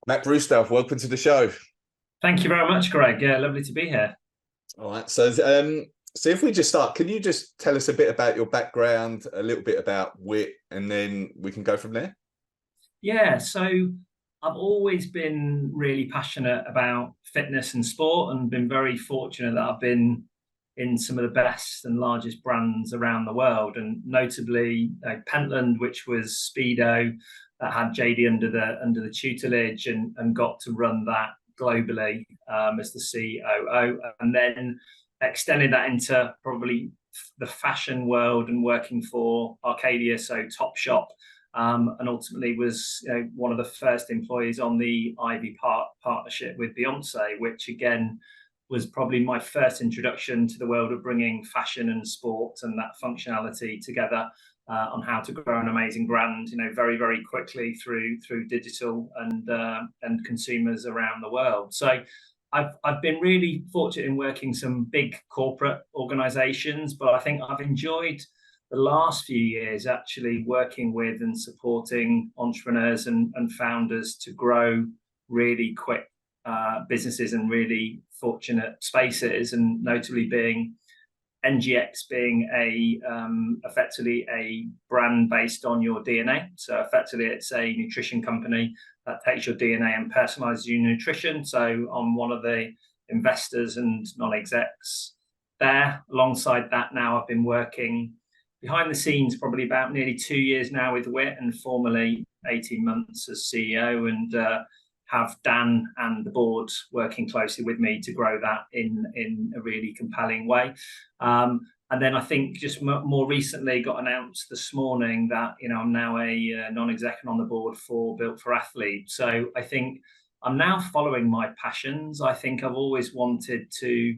Matt Brewster, welcome to the show. Thank you very much, Greg. Yeah, lovely to be here. All right, so if we just start, can you just tell us a bit about your background, a little bit about WIT, and then we can go from there? Yeah, so I've always been really passionate about fitness and sport and been very fortunate that I've been in some of the best and largest brands around the world, and notably Pentland, which was Speedo, that had JD under the tutelage and got to run that globally as the COO, and then extended that into probably the fashion world and working for Arcadia, so Topshop, and ultimately was one of the first employees on the Ivy partnership with Beyonce, which again was probably my first introduction to the world of bringing fashion and sport and that functionality together on how to grow an amazing brand, very, very quickly through digital and consumers around the world. So I've been really fortunate in working some big corporate organizations, but I think I've enjoyed the last few years actually working with and supporting entrepreneurs and founders to grow really quick businesses and really fortunate spaces, and notably being NGX being effectively a brand based on your DNA. So effectively it's a nutrition company that takes your DNA and personalizes your nutrition. So I'm one of the investors and non-execs there. Alongside that, now I've been working behind the scenes probably about nearly 2 years now with WIT, and formerly 18 months as CEO, and have Dan and the board working closely with me to grow that in a really compelling way. And then I think just more recently got announced this morning that I'm now a non-exec on the board for Built for Athletes. So I think I'm now following my passions. I think I've always wanted to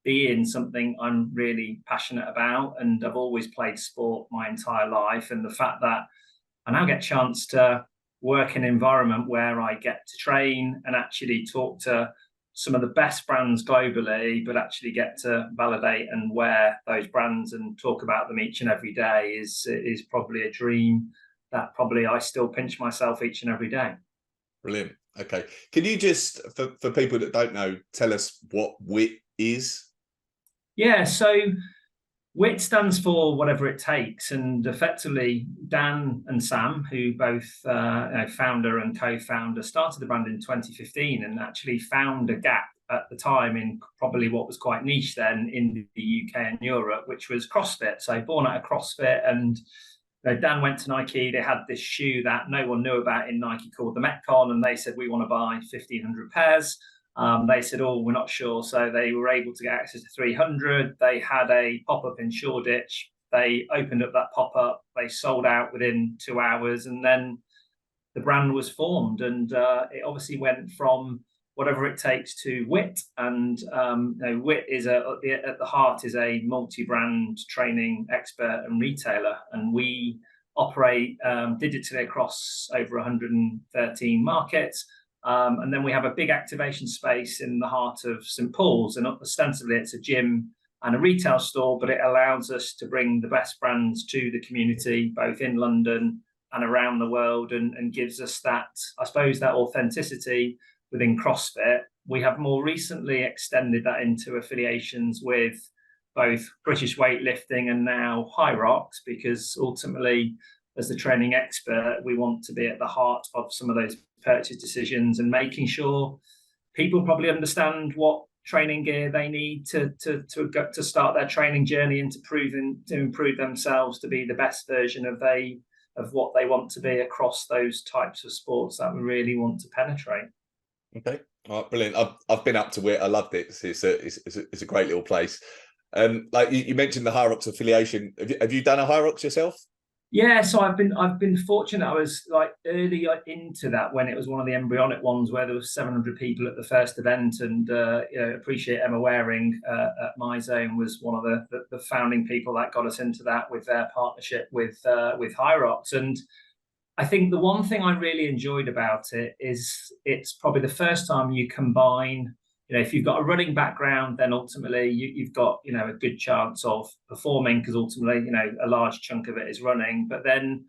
be in something I'm really passionate about, and I've always played sport my entire life. And the fact that I now get a chance to work in an environment where I get to train and actually talk to some of the best brands globally, but actually get to validate and wear those brands and talk about them each and every day is probably a dream that probably I still pinch myself each and every day. Brilliant. Okay. Can you just, for people that don't know, tell us what WIT is? Yeah, so WIT stands for whatever it takes, and effectively Dan and Sam, who both founder and co-founder, started the brand in 2015 and actually found a gap at the time in probably what was quite niche then in the UK and Europe, which was CrossFit. So born out of CrossFit, and Dan went to Nike. They had this shoe that no one knew about in Nike called the Metcon, and they said, we want to buy 1,500 pairs. They said, oh, we're not sure. So they were able to get access to 300. They had a pop-up in Shoreditch. They opened up that pop-up. They sold out within 2 hours. And then the brand was formed. And it obviously went from whatever it takes to WIT. And WIT is at the heart is a multi-brand training expert and retailer. And we operate digitally across over 113 markets. And then we have a big activation space in the heart of St. Paul's, and ostensibly it's a gym and a retail store, but it allows us to bring the best brands to the community, both in London and around the world, and gives us that, I suppose, that authenticity within CrossFit. We have more recently extended that into affiliations with both British weightlifting and now HYROX, because ultimately, as the training expert, we want to be at the heart of some of those purchase decisions and making sure people probably understand what training gear they need to start their training journey and to improve themselves to be the best version of what they want to be across those types of sports that we really want to penetrate. Okay. All right, brilliant. I've been up to WIT. I loved it. It's a great little place. Like you mentioned the HYROX affiliation. Have you done a HYROX yourself? Yeah, so I've been fortunate. I was like early into that when it was one of the embryonic ones where there was 700 people at the first event, and appreciate Emma Waring at My Zone was one of the founding people that got us into that with their partnership with HYROX. And I think the one thing I really enjoyed about it is it's probably the first time you combine, if you've got a running background, then ultimately you've got, a good chance of performing, because ultimately, a large chunk of it is running. But then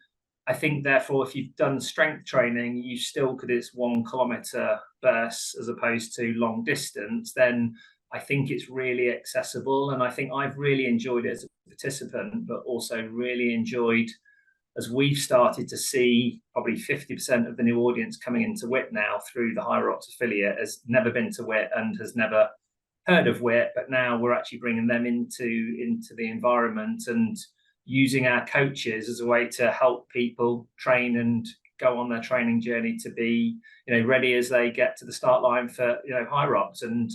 I think therefore, if you've done strength training, you still could, it's 1 kilometer bursts as opposed to long distance, then I think it's really accessible. And I think I've really enjoyed it as a participant, but also really enjoyed as we've started to see probably 50% of the new audience coming into WIT now through the HYROX affiliate has never been to WIT and has never heard of WIT, but now we're actually bringing them into the environment and using our coaches as a way to help people train and go on their training journey to be, ready as they get to the start line for, HYROX. And,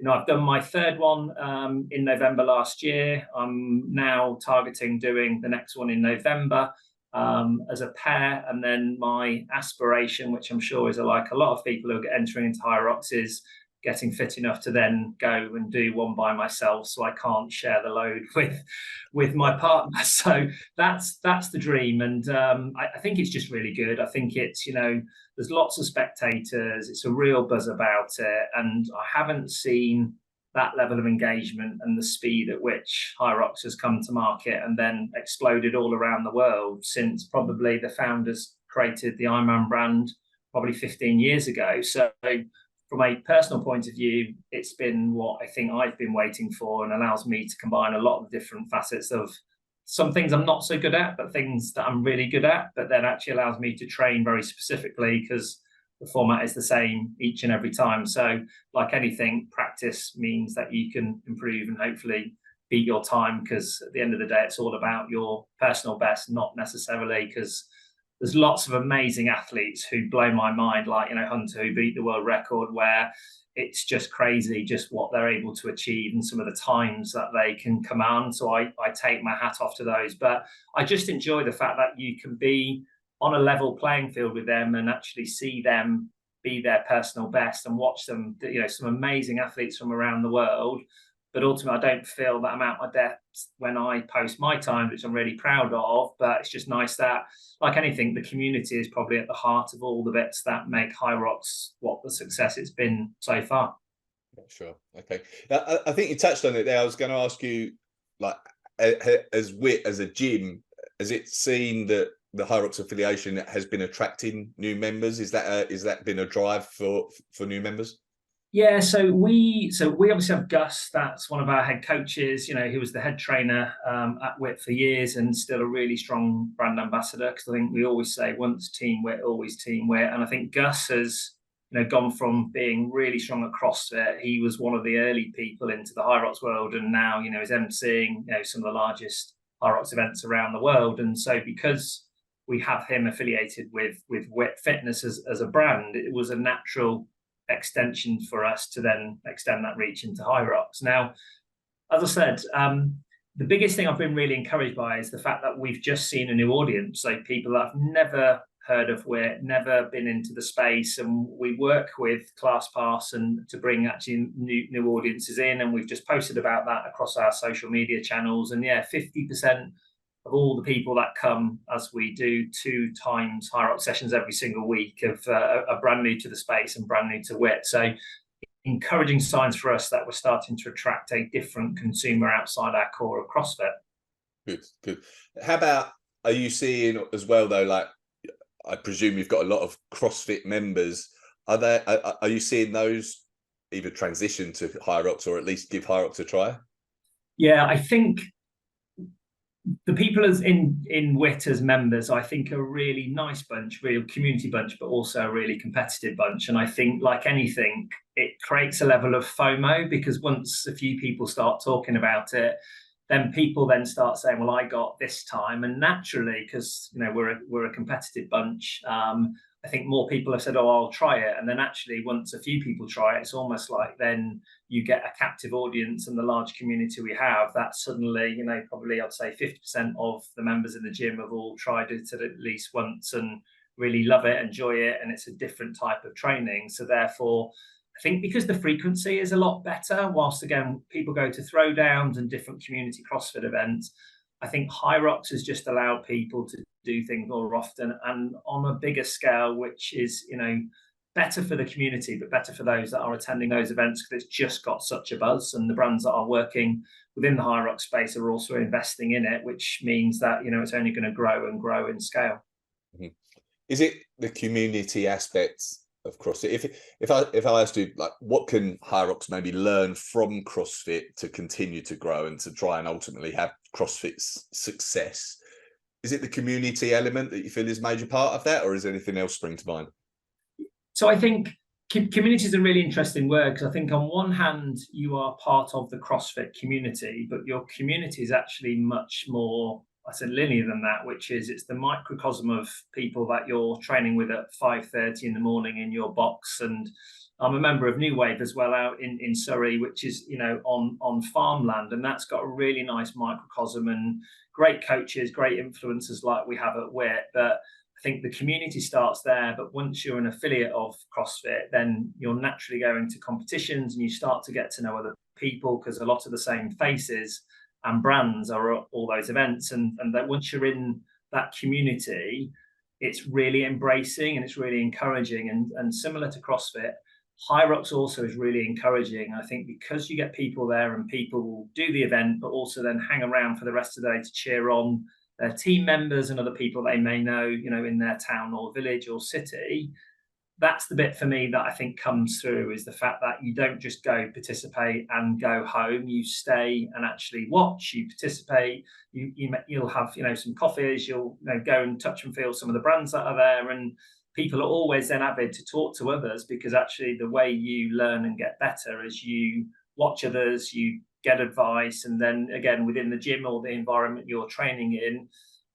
I've done my 3rd one in November last year. I'm now targeting doing the next one in November as a pair. And then my aspiration, which I'm sure is like a lot of people who are entering into HYROX, is getting fit enough to then go and do one by myself, so I can't share the load with my partner. So that's the dream, and I think it's just really good. I think it's, there's lots of spectators. It's a real buzz about it, and I haven't seen that level of engagement and the speed at which HYROX has come to market and then exploded all around the world since probably the founders created the Ironman brand probably 15 years ago. So from a personal point of view, it's been what I think I've been waiting for, and allows me to combine a lot of different facets of some things I'm not so good at, but things that I'm really good at, but then actually allows me to train very specifically because the format is the same each and every time. So like anything, practice means that you can improve and hopefully beat your time, because at the end of the day, it's all about your personal best, not necessarily, because there's lots of amazing athletes who blow my mind, like, Hunter, who beat the world record, where it's just crazy just what they're able to achieve and some of the times that they can command. So I take my hat off to those. But I just enjoy the fact that you can be on a level playing field with them and actually see them be their personal best and watch them, some amazing athletes from around the world. But ultimately, I don't feel that I'm out my depth when I post my time, which I'm really proud of. But it's just nice that, like anything, the community is probably at the heart of all the bits that make HYROX what the success it's been so far. Sure. Okay. I think you touched on it there. I was going to ask you, like, as WIT, as a gym, has it seen that the HYROX affiliation has been attracting new members? Is that been a drive for new members? Yeah, so we obviously have Gus. That's one of our head coaches. He was the head trainer at WIT for years and still a really strong brand ambassador. Because I think we always say, once Team WIT, always Team WIT. And I think Gus has, gone from being really strong at CrossFit. He was one of the early people into the HYROX world, and now is emceeing some of the largest HYROX events around the world. And so because we have him affiliated with WIT Fitness as a brand, it was a natural extension for us to then extend that reach into HYROX. Now, as I said, the biggest thing I've been really encouraged by is the fact that we've just seen a new audience, so people that have never heard of WIT, never been into the space, and we work with ClassPass and to bring actually new audiences in, and we've just posted about that across our social media channels. And 50% of all the people that come, as we do 2 times HYROX sessions every single week, are brand new to the space and brand new to WIT. So encouraging signs for us that we're starting to attract a different consumer outside our core of CrossFit. Good. How about, are you seeing as well, though, like, I presume you've got a lot of CrossFit members. Are you seeing those either transition to HYROX or at least give HYROX a try? Yeah, I think the people in WIT as members, I think, are a really nice bunch, real community bunch, but also a really competitive bunch. And I think, like anything, it creates a level of FOMO, because once a few people start talking about it, then people then start saying, well, I got this time. And naturally, because we're a competitive bunch, I think more people have said, oh, I'll try it. And then actually, once a few people try it, it's almost like then you get a captive audience, and the large community we have, that suddenly, probably I'd say 50% of the members in the gym have all tried it at least once and really love it, enjoy it. And it's a different type of training. So therefore, I think because the frequency is a lot better, whilst again, people go to throwdowns and different community CrossFit events, I think HYROX has just allowed people to do things more often and on a bigger scale, which is, better for the community, but better for those that are attending those events, because it's just got such a buzz. And the brands that are working within the HYROX space are also investing in it, which means that, it's only going to grow and grow in scale. Mhm. Is it the community aspects of CrossFit? If I asked you, like, what can HYROX maybe learn from CrossFit to continue to grow and to try and ultimately have CrossFit's success? Is it the community element that you feel is a major part of that, or is anything else spring to mind? So I think community is a really interesting word, because I think on one hand you are part of the CrossFit community, but your community is actually much more, I said, linear than that, which is it's the microcosm of people that you're training with at 5:30 in the morning in your box. And I'm a member of New Wave as well, out in Surrey, which is, you know, on farmland, and that's got a really nice microcosm and great coaches, great influencers like we have at WIT. But I think the community starts there, but once you're an affiliate of CrossFit, then you're naturally going to competitions and you start to get to know other people, because a lot of the same faces and brands are at all those events. And that once you're in that community, it's really embracing and it's really encouraging. And similar to CrossFit, HYROX also is really encouraging. I think because you get people there and people will do the event, but also then hang around for the rest of the day to cheer on their team members and other people they may know, you know, in their town or village or city. That's the bit for me that I think comes through, is the fact that you don't just go participate and go home. You stay and actually watch, you participate, you'll have, you know, some coffees, you'll, you know, go and touch and feel some of the brands that are there. And people are always then avid to talk to others, because actually the way you learn and get better is you watch others, you get advice, and then again within the gym or the environment you're training in,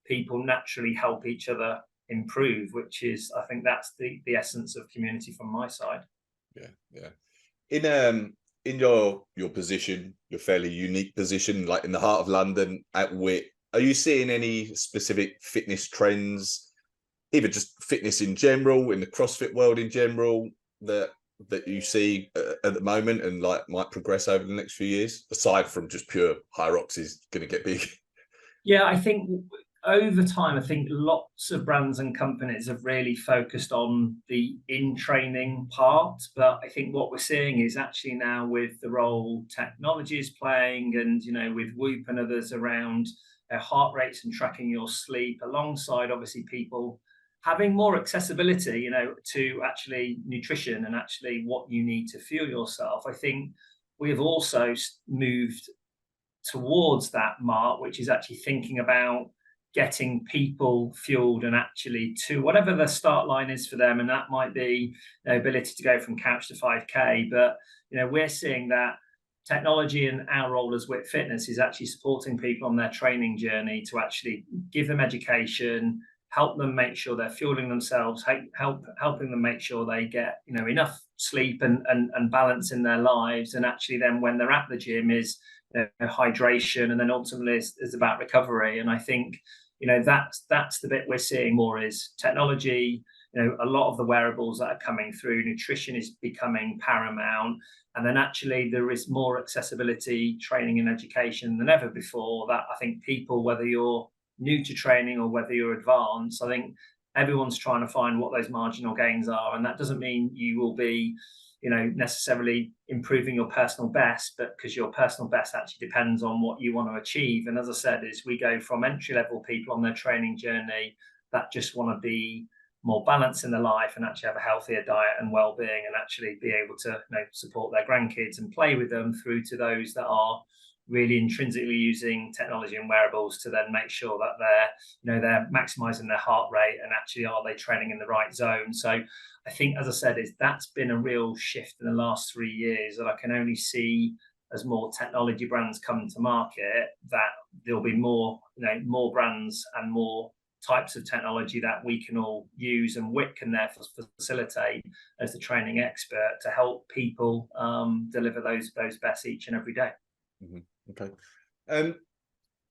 people naturally help each other improve, which is, I think that's the essence of community from my side. Yeah. In your position, your fairly unique position, like in the heart of London at WIT, are you seeing any specific fitness trends, either just fitness in general, in the CrossFit world in general, that you see at the moment and like might progress over the next few years, aside from just pure HYROX is going to get big? Yeah, I think over time, I think lots of brands and companies have really focused on the in-training part. But I think what we're seeing is actually now, with the role technology is playing, and, you know, with Whoop and others around heart rates and tracking your sleep, alongside obviously people having more accessibility, you know, to actually nutrition and actually what you need to fuel yourself. I think we have also moved towards that mark, which is actually thinking about getting people fueled and actually to whatever the start line is for them. And that might be the ability to go from couch to 5K. But, you know, we're seeing that technology and our role as WIT Fitness is actually supporting people on their training journey to actually give them education, help them make sure they're fueling themselves, helping them make sure they get, you know, enough sleep and balance in their lives. And actually then when they're at the gym is, you know, hydration, and then ultimately is about recovery. And I think, you know, that's the bit we're seeing more is technology. You know, a lot of the wearables that are coming through, nutrition is becoming paramount. And then actually there is more accessibility, training and education than ever before, that I think people, whether you're new to training or whether you're advanced, I think everyone's trying to find what those marginal gains are. And that doesn't mean you will be, you know, necessarily improving your personal best, but because your personal best actually depends on what you want to achieve. And as I said, is we go from entry level people on their training journey that just want to be more balanced in their life and actually have a healthier diet and well-being and actually be able to, you know, support their grandkids and play with them, through to those that are really intrinsically using technology and wearables to then make sure that they're, you know, they're maximizing their heart rate and actually are they training in the right zone. So I think, as I said, is that's been a real shift in the last 3 years that I can only see as more technology brands come to market, that there'll be more, you know, more brands and more types of technology that we can all use, and WIT can therefore facilitate as the training expert to help people deliver those best each and every day. Mm-hmm. Okay.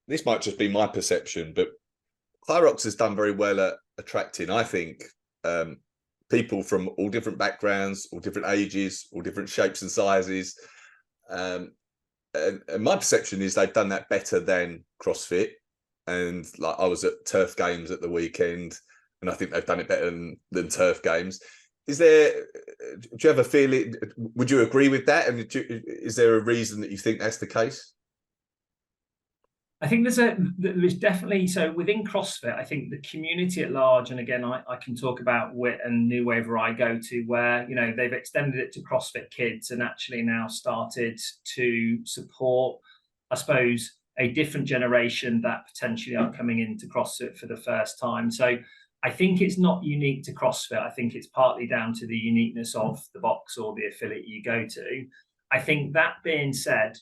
This might just be my perception, but HYROX has done very well at attracting, I think, people from all different backgrounds, all different ages, all different shapes and sizes. And my perception is they've done that better than CrossFit. And like, I was at Turf Games at the weekend, and I think they've done it better than Turf Games. Do you have a feeling? Would you agree with that? And is there a reason that you think that's the case? I think there's definitely, so within CrossFit, I think the community at large, and again, I can talk about WIT and New Wave where I go to, where, you know, they've extended it to CrossFit Kids and actually now started to support, I suppose, a different generation that potentially are coming into CrossFit for the first time. So I think it's not unique to CrossFit. I think it's partly down to the uniqueness of the box or the affiliate you go to. I think that being said,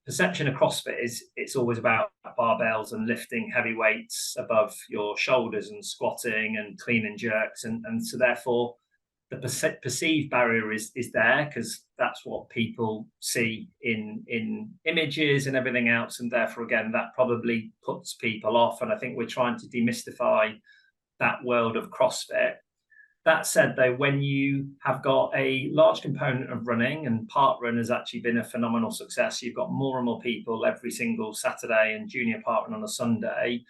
perception of CrossFit is it's always about barbells and lifting heavy weights above your shoulders and squatting and clean and jerks. And so therefore the perceived barrier is there because that's what people see in images and everything else. And therefore, again, that probably puts people off. And I think we're trying to demystify that world of CrossFit. That said, though, when you have got a large component of running, and parkrun has actually been a phenomenal success, you've got more and more people every single Saturday and junior parkrun on a Sunday.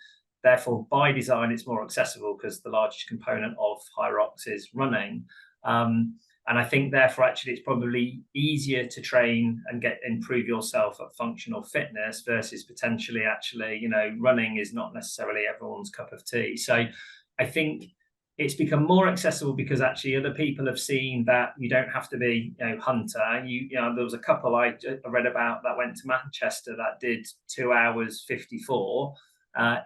Therefore, by design, it's more accessible because the largest component of HYROX is running. And I think, therefore, actually, it's probably easier to train and improve yourself at functional fitness versus potentially actually, you know, running is not necessarily everyone's cup of tea. So I think it's become more accessible because actually other people have seen that you don't have to be, you know, Hunter. You know, there was a couple I read about that went to Manchester that did 2 hours 54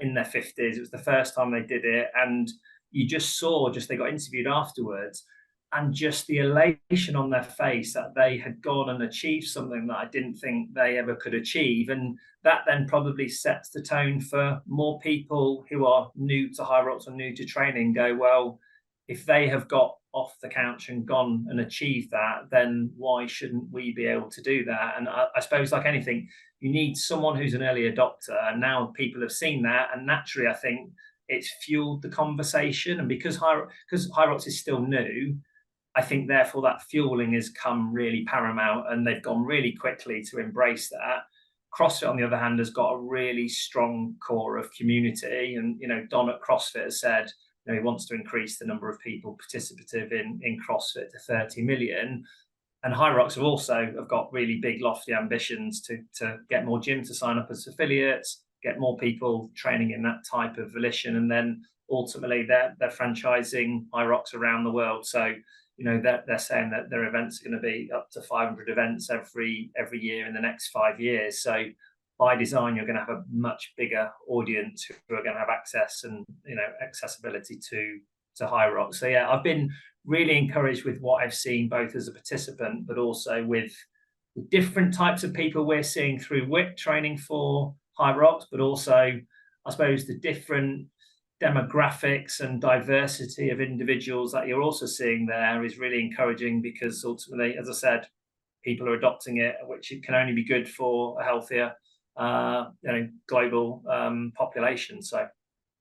in their 50s. It was the first time they did it, and you just saw, they got interviewed afterwards, and just the elation on their face that they had gone and achieved something that I didn't think they ever could achieve. And that then probably sets the tone for more people who are new to HYROX or new to training go, well, if they have got off the couch and gone and achieved that, then why shouldn't we be able to do that? And I suppose, like anything, you need someone who's an early adopter. And now people have seen that. And naturally, I think it's fueled the conversation. And because HYROX is still new, I think, therefore, that fueling has come really paramount and they've gone really quickly to embrace that. CrossFit, on the other hand, has got a really strong core of community. And, you know, Don at CrossFit has said, you know, he wants to increase the number of people participative in CrossFit to 30 million. And HYROX have got really big, lofty ambitions to get more gyms to sign up as affiliates, get more people training in that type of volition. And then ultimately they're franchising HYROX around the world. So, you know, they're saying that their events are going to be up to 500 events every year in the next 5 years. So by design, you're going to have a much bigger audience who are going to have access and, you know, accessibility to HYROX. So yeah, I've been really encouraged with what I've seen, both as a participant, but also with the different types of people we're seeing through WIT training for HYROX, but also, I suppose, the different demographics and diversity of individuals that you're also seeing there is really encouraging because ultimately, as I said, people are adopting it, which it can only be good for a healthier, you know, global population. So,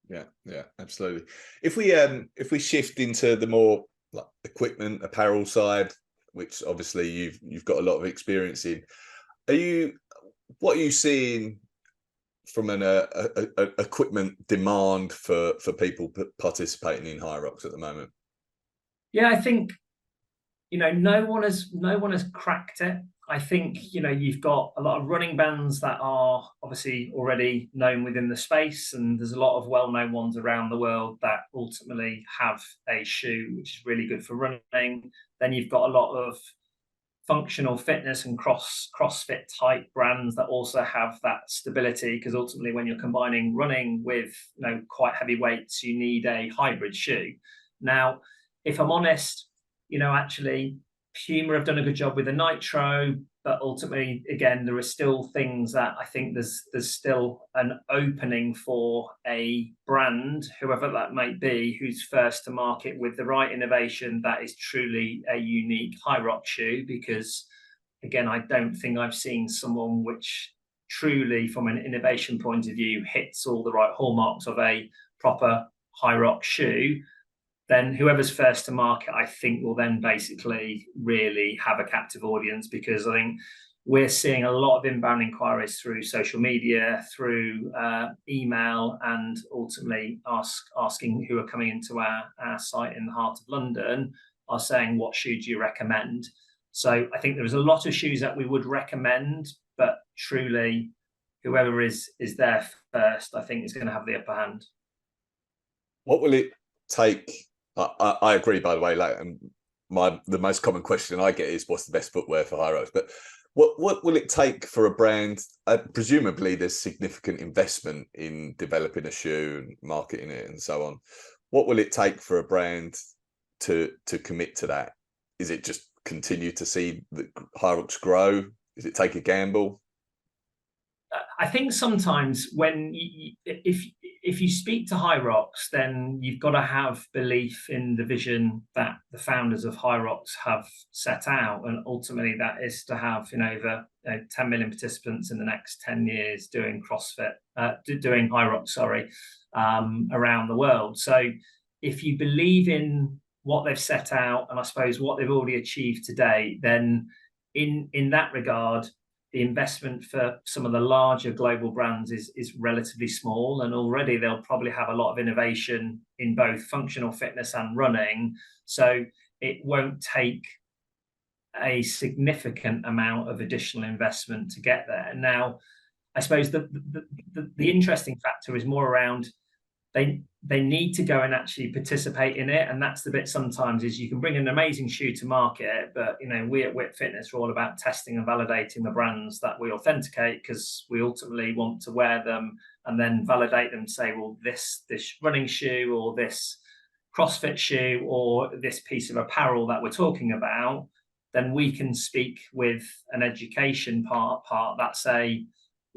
yeah, absolutely. If we shift into the more like equipment, apparel side, which obviously you've got a lot of experience in, what are you seeing from an equipment demand for people participating in HYROX at the moment? Yeah, I think, you know, no one has cracked it. I think, you know, you've got a lot of running bands that are obviously already known within the space, and there's a lot of well-known ones around the world that ultimately have a shoe which is really good for running. Then you've got a lot of functional fitness and CrossFit type brands that also have that stability, because ultimately when you're combining running with, you know, quite heavy weights, you need a hybrid shoe. Now, if I'm honest, you know, actually Puma have done a good job with the Nitro, but ultimately, again, there are still things that I think there's still an opening for a brand, whoever that might be, who's first to market with the right innovation that is truly a unique HYROX shoe. Because, again, I don't think I've seen someone which truly, from an innovation point of view, hits all the right hallmarks of a proper HYROX shoe. Then whoever's first to market, I think, will then basically really have a captive audience, because I think we're seeing a lot of inbound inquiries through social media, through email, and ultimately asking who are coming into our site in the heart of London are saying, what shoe do you recommend? So I think there's a lot of shoes that we would recommend, but truly whoever is there first, I think, is going to have the upper hand. What will it take? I agree, by the way. Like, the most common question I get is, what's the best footwear for HYROX? But what will it take for a brand? Presumably, there's significant investment in developing a shoe and marketing it and so on. What will it take for a brand to commit to that? Is it just continue to see the HYROX grow? Is it take a gamble? I think sometimes when if you speak to HYROX, then you've got to have belief in the vision that the founders of HYROX have set out, and ultimately that is to have over 10 million participants in the next 10 years doing CrossFit, doing HYROX, sorry, around the world. So if you believe in what they've set out, and I suppose what they've already achieved today, then in that regard, the investment for some of the larger global brands is relatively small, and already they'll probably have a lot of innovation in both functional fitness and running. So it won't take a significant amount of additional investment to get there. Now, I suppose the interesting factor is more around they need to go and actually participate in it, and that's the bit sometimes is you can bring an amazing shoe to market, but we at WIT Fitness are all about testing and validating the brands that we authenticate, because we ultimately want to wear them and then validate them to say, well, this running shoe or this CrossFit shoe or this piece of apparel that we're talking about, then we can speak with an education part that say,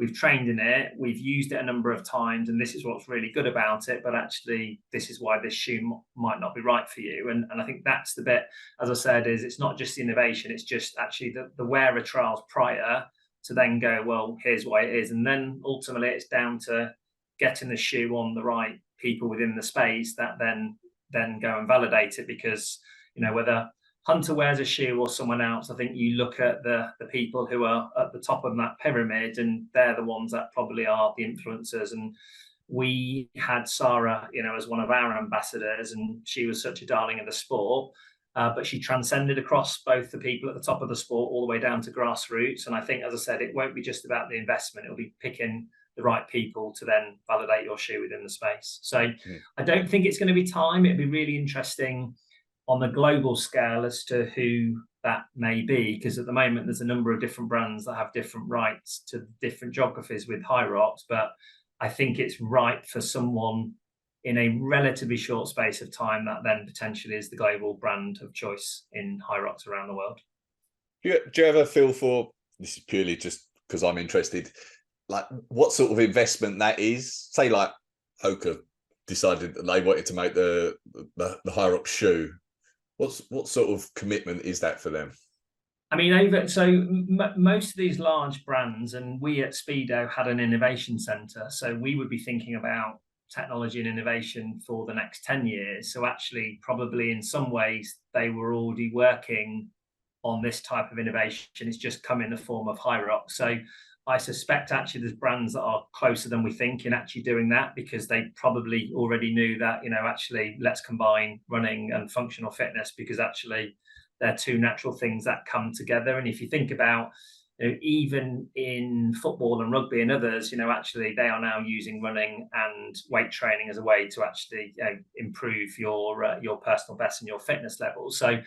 we've trained in it, we've used it a number of times, and this is what's really good about it, but actually this is why this shoe might not be right for you. And I think that's the bit, as I said, is it's not just the innovation, it's just actually the wearer trials prior to then go, well, here's why it is. And then ultimately it's down to getting the shoe on the right people within the space that then go and validate it, because whether Hunter wears a shoe or someone else, I think you look at the people who are at the top of that pyramid, and they're the ones that probably are the influencers. And we had Sarah, as one of our ambassadors, and she was such a darling of the sport, but she transcended across both the people at the top of the sport all the way down to grassroots. And I think, as I said, it won't be just about the investment, it'll be picking the right people to then validate your shoe within the space. So I don't think it's going to be time. It'd be really interesting on the global scale as to who that may be, because at the moment there's a number of different brands that have different rights to different geographies with HYROX, but I think it's right for someone in a relatively short space of time that then potentially is the global brand of choice in HYROX around the world. Do you ever feel for, this is purely just because I'm interested, like what sort of investment that is? Say like Hoka decided that they wanted to make the HYROX shoe. What sort of commitment is that for them? I mean, most of these large brands, and we at Speedo had an innovation center, so we would be thinking about technology and innovation for the next 10 years. So actually, probably in some ways, they were already working on this type of innovation. It's just come in the form of HYROX. So I suspect actually there's brands that are closer than we think in actually doing that, because they probably already knew that, actually let's combine running and functional fitness, because actually they're two natural things that come together. And if you think about, even in football and rugby and others, actually they are now using running and weight training as a way to actually improve your personal best and your fitness levels. So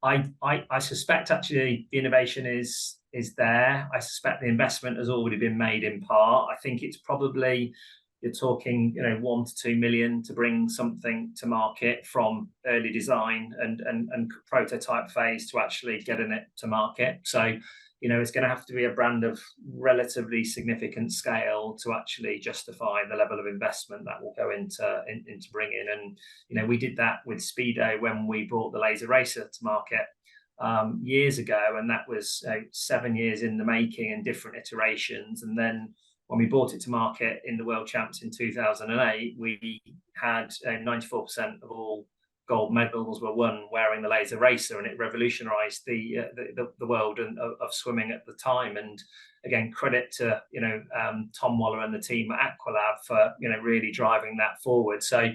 I suspect actually the innovation is there. I suspect the investment has already been made in part. I think it's probably, you're talking 1 to 2 million to bring something to market, from early design and prototype phase to actually getting it to market. So it's going to have to be a brand of relatively significant scale to actually justify the level of investment that will go into bringing. And we did that with Speedo when we brought the Laser Racer to market years ago, and that was 7 years in the making and different iterations. And then when we brought it to market in the World Champs in 2008, we had 94% of all gold medals were won wearing the Laser Racer, and it revolutionized the world of swimming at the time. And again, credit to Tom Waller and the team at Aqualab for really driving that forward. So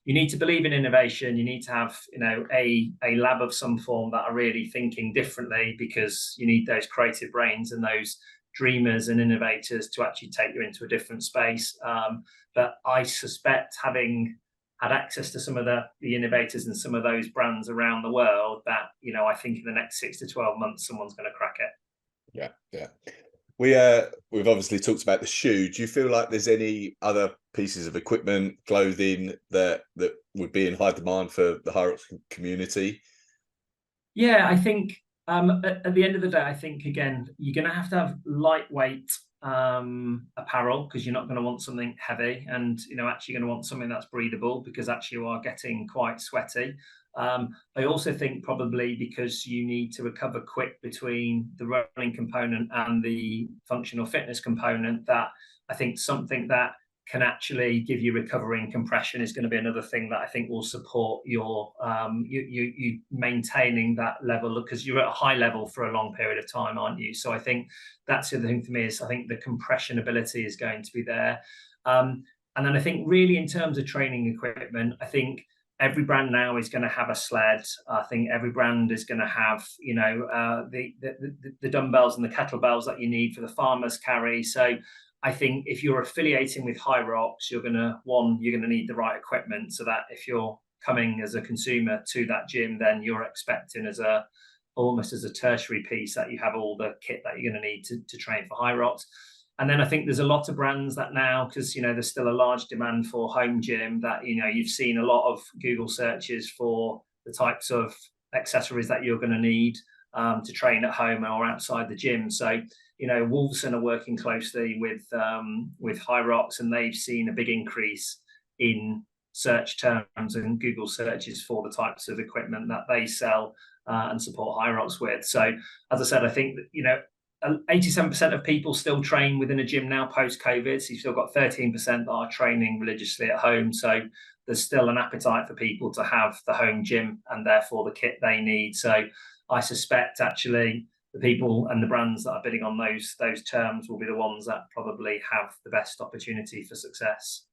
you need to believe in innovation. You need to have a lab of some form that are really thinking differently, because you need those creative brains and those dreamers and innovators to actually take you into a different space. But I suspect, having had access to some of the innovators and some of those brands around the world, that, I think in the next 6 to 12 months, someone's going to crack it. Yeah. We've obviously talked about the shoe. Do you feel like there's any other pieces of equipment, clothing that would be in high demand for the HYROX community? Yeah, I think at the end of the day, I think, again, you're going to have lightweight apparel, because you're not going to want something heavy, and actually going to want something that's breathable, because actually you are getting quite sweaty. I also think probably because you need to recover quick between the running component and the functional fitness component, that I think something that can actually give you recovery and compression is going to be another thing that I think will support your you maintaining that level, because you're at a high level for a long period of time, aren't you? So I think that's the other thing for me, is I think the compression ability is going to be there. And then I think really in terms of training equipment, I think every brand now is going to have a sled. I think every brand is going to have, the dumbbells and the kettlebells that you need for the farmer's carry. So I think if you're affiliating with HYROX, you're going to need the right equipment, so that if you're coming as a consumer to that gym, then you're expecting almost as a tertiary piece that you have all the kit that you're going to need to train for HYROX. And then I think there's a lot of brands that now, because there's still a large demand for home gym, that you've seen a lot of Google searches for the types of accessories that you're going to need to train at home or outside the gym. So Wolverson are working closely with HYROX, and they've seen a big increase in search terms and Google searches for the types of equipment that they sell and support HYROX with. So as I said, I think that 87% of people still train within a gym now post-COVID. So you've still got 13% that are training religiously at home. So there's still an appetite for people to have the home gym and therefore the kit they need. So I suspect actually the people and the brands that are bidding on those terms will be the ones that probably have the best opportunity for success.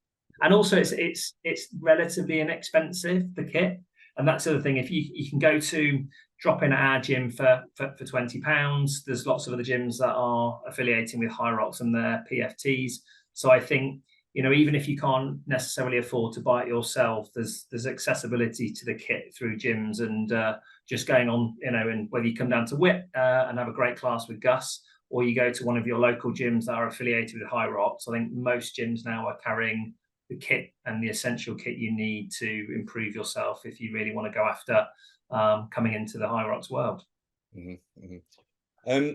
And also it's relatively inexpensive, the kit. And that's the other thing. If you can go to drop in at our gym for £20, there's lots of other gyms that are affiliating with HYROX and their PFTs. So I think, even if you can't necessarily afford to buy it yourself, there's accessibility to the kit through gyms, and just going on, and whether you come down to WIT and have a great class with Gus, or you go to one of your local gyms that are affiliated with HYROX, I think most gyms now are carrying the kit and the essential kit you need to improve yourself if you really want to go after coming into the HYROX world. Mm-hmm, mm-hmm.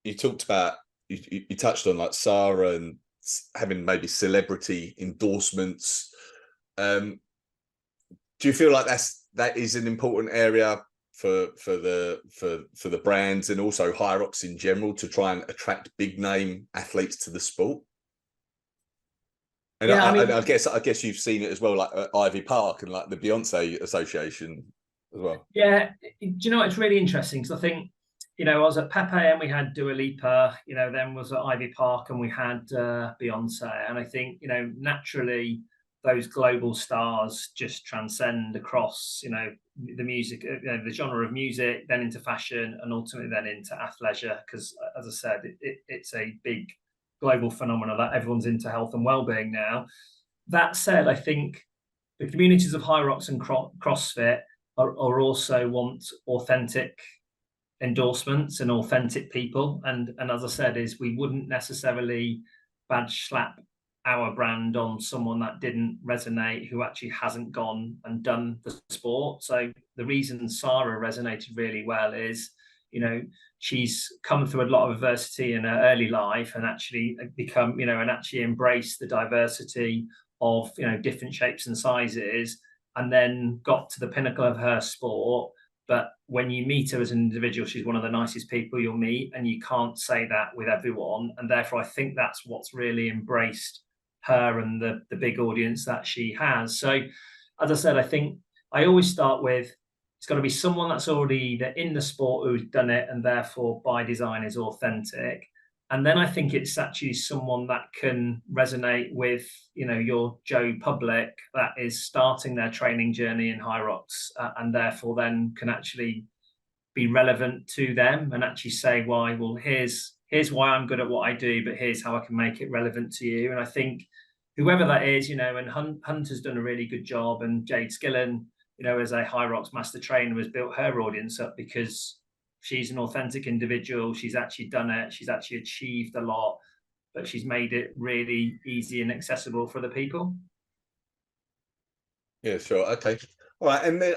You talked about, you touched on like Sarah and having maybe celebrity endorsements. Do you feel like that is an important area for the brands and also HYROX in general, to try and attract big name athletes to the sport? And yeah, I guess you've seen it as well, like at Ivy Park and like the Beyonce Association as well. Yeah, it's really interesting, because I think I was at Pepe and we had Dua Lipa, then was at Ivy Park and we had Beyonce, and I think naturally those global stars just transcend across the music, the genre of music, then into fashion, and ultimately then into athleisure, because as I said, it's a big global phenomena that everyone's into health and well-being now. That said, I think the communities of HYROX and CrossFit are also want authentic endorsements and authentic people, and as I said, is we wouldn't necessarily badge slap our brand on someone that didn't resonate, who actually hasn't gone and done the sport. So the reason Sarah resonated really well is she's come through a lot of adversity in her early life, and actually become and actually embrace the diversity of different shapes and sizes, and then got to the pinnacle of her sport. But when you meet her as an individual, she's one of the nicest people you'll meet, and you can't say that with everyone. And therefore, I think that's what's really embraced her and the big audience that she has. So, as I said, I think I always start with, it's got to be someone that's already either in the sport who's done it, and therefore by design is authentic. And then I think it's actually someone that can resonate with, your Joe public that is starting their training journey in HYROX, and therefore then can actually be relevant to them and actually say, why, well, here's here's why I'm good at what I do, but here's how I can make it relevant to you. And I think whoever that is, you know, and Hunter's done a really good job, and Jade Skillen, you know, as a HYROX master trainer, has built her audience up because she's an authentic individual. She's actually done it. She's actually achieved a lot, but she's made it really easy and accessible for the people. Yeah, sure. Okay. All right. And then,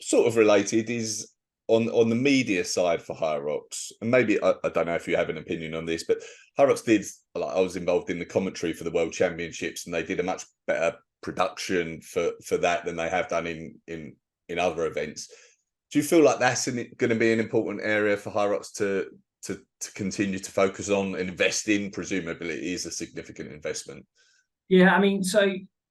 sort of related is on the media side for HYROX, and maybe I don't know if you have an opinion on this, but HYROX did, like, I was involved in the commentary for the World Championships, and they did a much better production for that than they have done in other events. Do you feel like that's going to be an important area for HYROX to continue to focus on and invest in? Presumably, it is a significant investment. Yeah, I mean, so,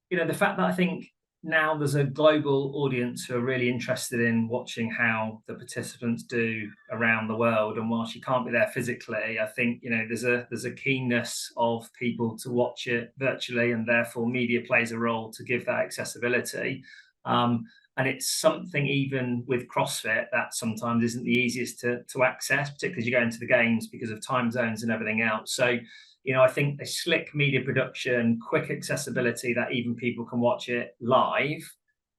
you know, the fact that I think now there's a global audience who are really interested in watching how the participants do around the world, and whilst you can't be there physically, I think, you know, there's a keenness of people to watch it virtually, and therefore media plays a role to give that accessibility. And it's something, even with CrossFit, that sometimes isn't the easiest to access, particularly as you go into the games because of time zones and everything else. So, you know, I think a slick media production, quick accessibility that even people can watch it live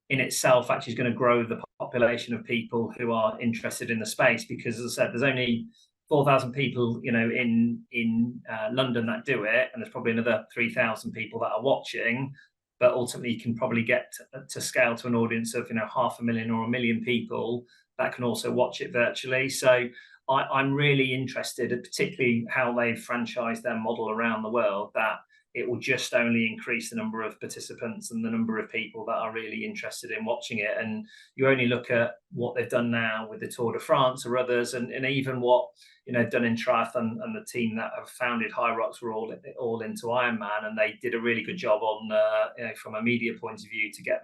in itself actually is going to grow the population of people who are interested in the space. Because, as I said, there's only 4,000 people, you know, in London that do it, and there's probably another 3,000 people that are watching. But ultimately, you can probably get to scale to an audience of, you know, 500,000 or 1 million people that can also watch it virtually. So I'm really interested, particularly how they've franchised their model around the world, that it will just only increase the number of participants and the number of people that are really interested in watching it. And you only look at what they've done now with the Tour de France or others, and even what, you know, done in triathlon, and the team that have founded HYROX were all into Ironman, and they did a really good job on, you know, from a media point of view, to get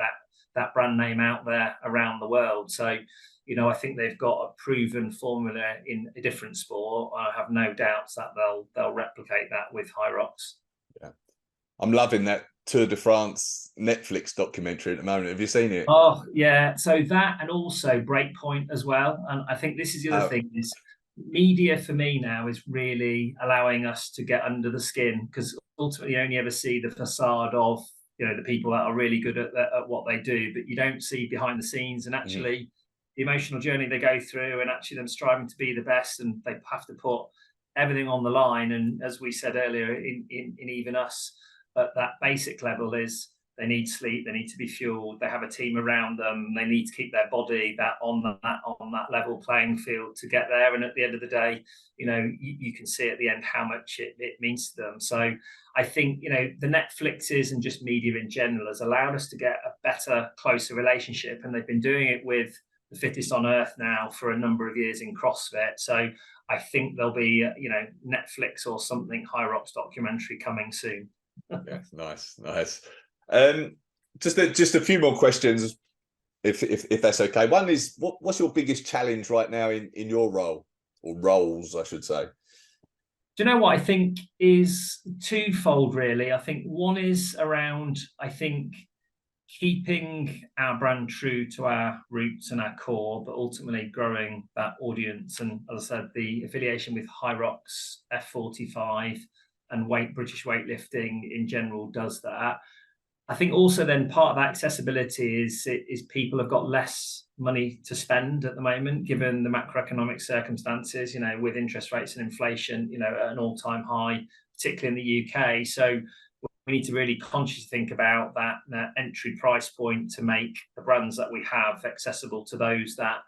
that brand name out there around the world. So, you know, I think they've got a proven formula in a different sport. I have no doubts that they'll replicate that with HYROX. Yeah, I'm loving that Tour de France Netflix documentary at the moment. Have you seen it? Oh yeah, so that, and also Breakpoint as well. And I think this is the other thing, is media for me now is really allowing us to get under the skin, because ultimately you only ever see the facade of, you know, the people that are really good at what they do, but you don't see behind the scenes, and actually the emotional journey they go through, and actually them striving to be the best, and they have to put everything on the line. And as we said earlier, in even us, at that basic level, is they need sleep, they need to be fueled, they have a team around them, they need to keep their body on that level playing field to get there. And at the end of the day, you know, you can see at the end how much it means to them. So I think, you know, the Netflixes and just media in general has allowed us to get a better, closer relationship, and they've been doing it with the fittest on earth now for a number of years in CrossFit. So I think there'll be, you know, Netflix or something HYROX documentary coming soon. Yeah, nice. Just a few more questions, if that's okay. One is, what's your biggest challenge right now in your role, or roles, I should say? Do you know what I think is twofold, really? I think one is around, I think, keeping our brand true to our roots and our core, but ultimately growing that audience. And as I said, the affiliation with HYROX, F45, and British weightlifting in general does that. I think also then part of that accessibility is people have got less money to spend at the moment, given the macroeconomic circumstances, you know, with interest rates and inflation, you know, at an all-time high, particularly in the UK. So we need to really consciously think about that entry price point to make the brands that we have accessible to those that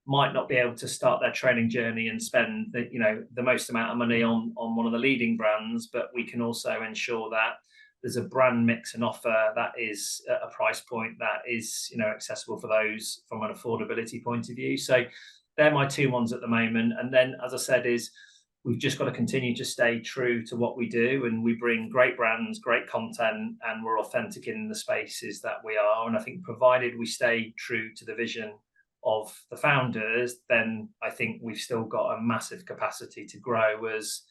might not be able to start their training journey and spend the, you know, the most amount of money on one of the leading brands. But we can also ensure that there's a brand mix and offer that is at a price point that is, you know, accessible for those from an affordability point of view. So they're my two ones at the moment. And then, as I said, is we've just got to continue to stay true to what we do, and we bring great brands, great content, and we're authentic in the spaces that we are. And I think provided we stay true to the vision of the founders, then I think we've still got a massive capacity to grow as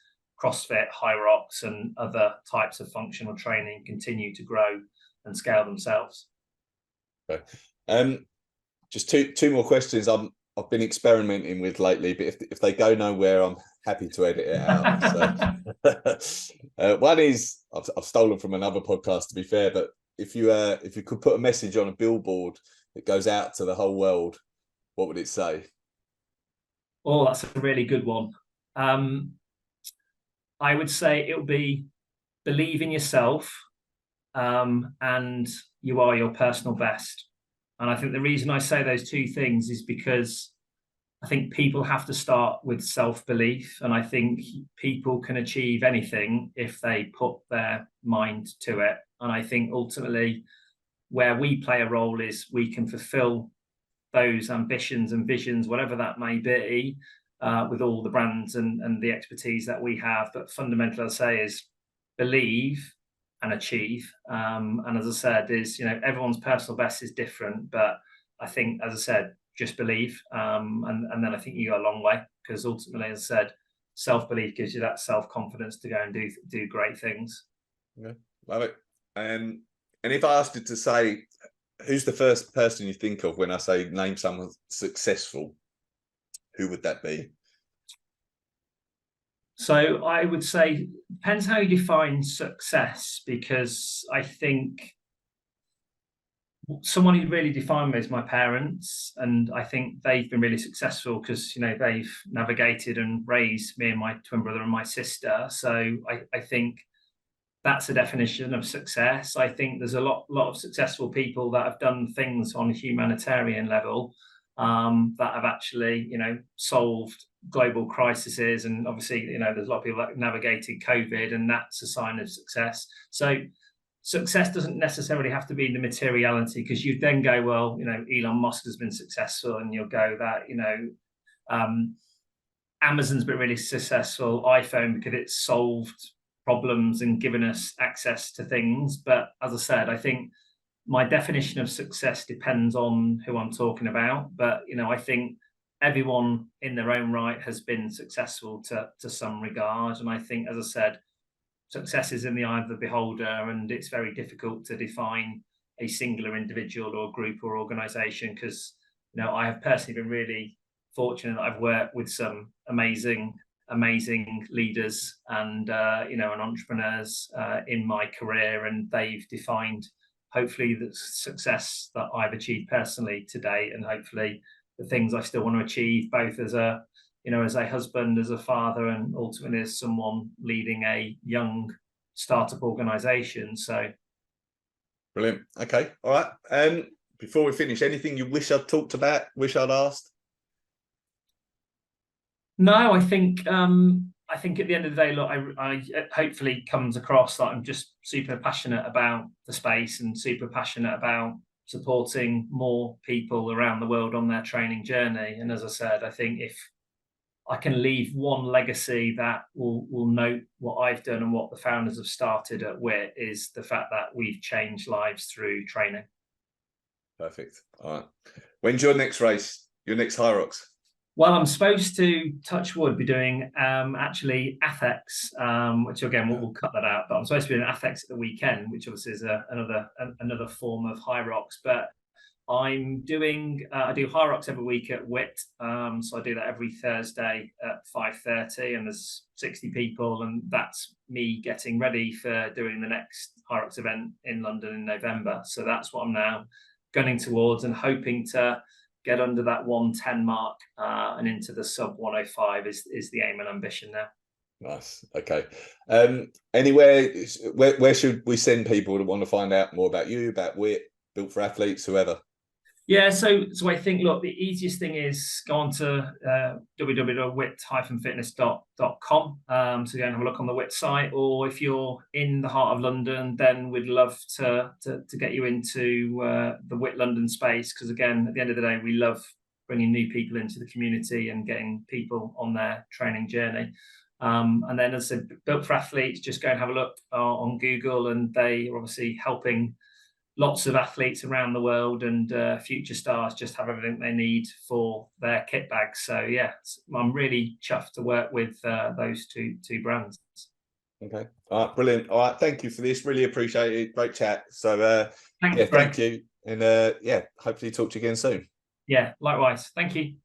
CrossFit, HYROX, and other types of functional training continue to grow and scale themselves. Okay. Just two more questions I've been experimenting with lately, but if they go nowhere, I'm happy to edit it out. So one is I've stolen from another podcast, to be fair, but if you could put a message on a billboard that goes out to the whole world, what would it say? Oh, that's a really good one. I would say it would be believe in yourself, and you are your personal best. And I think the reason I say those two things is because I think people have to start with self-belief, and I think people can achieve anything if they put their mind to it. And I think ultimately where we play a role is we can fulfill those ambitions and visions, whatever that may be, with all the brands and the expertise that we have. But fundamentally, I'd say is believe and achieve. And as I said, is everyone's personal best is different, but I think, as I said, just believe, and then I think you go a long way, because ultimately, as I said, self-belief gives you that self-confidence to go and do great things. Yeah, love it. And if I asked you to say, who's the first person you think of when I say name someone successful, who would that be? So I would say depends how you define success, because I think someone who really defined me is my parents, and I think they've been really successful because they've navigated and raised me and my twin brother and my sister. So I think that's a definition of success. I think there's a lot of successful people that have done things on a humanitarian level, that have actually solved global crises, and obviously there's a lot of people that navigated COVID, and that's a sign of success. So success doesn't necessarily have to be the materiality, because you then go, well, Elon Musk has been successful, and you'll go that Amazon's been really successful, iPhone, because it's solved problems and given us access to things. But as I said, I think my definition of success depends on who I'm talking about. But I think everyone in their own right has been successful to some regard. And I think, as I said, success is in the eye of the beholder, and it's very difficult to define a singular individual or group or organization, because I have personally been really fortunate that I've worked with some amazing leaders and and entrepreneurs in my career, and they've defined hopefully the success that I've achieved personally today, and hopefully the things I still want to achieve, both as a as a husband, as a father, and ultimately as someone leading a young startup organization. So brilliant. Okay, all right. Before we finish, anything you wish I'd talked about, wish I'd asked? No, I think at the end of the day, look, I hopefully comes across that I'm just super passionate about the space and super passionate about supporting more people around the world on their training journey. And as I said, I think if I can leave one legacy that will note what I've done and what the founders have started at WIT, is the fact that we've changed lives through training. Perfect. All right. When's your next race? Your next HYROX? Well, I'm supposed to, touch wood, be doing actually ATHEX, which again we'll cut that out. But I'm supposed to be doing ATHEX at the weekend, which obviously is another form of HYROX. But I'm doing I do HYROX every week at WIT, so I do that every Thursday at 5:30, and there's 60 people, and that's me getting ready for doing the next HYROX event in London in November. So that's what I'm now gunning towards, and hoping to get under that 110 mark and into the sub 105 is the aim and ambition now. Nice. Okay. Anywhere where should we send people to want to find out more about you, about WIT, Built for Athletes, whoever? Yeah, so I think, look, the easiest thing is go on to www.wit-fitness.com, so go and have a look on the WIT site. Or if you're in the heart of London, then we'd love to get you into the WIT London space, because again, at the end of the day, we love bringing new people into the community and getting people on their training journey. And then, as I said, Built for Athletes, just go and have a look on Google, and they are obviously helping lots of athletes around the world, and future stars just have everything they need for their kit bags. So yeah, I'm really chuffed to work with those two brands. Okay. All right. Brilliant. All right. Thank you for this. Really appreciate it. Great chat. So Thanks, yeah, Greg. thank you. And yeah, hopefully talk to you again soon. Yeah, likewise. Thank you.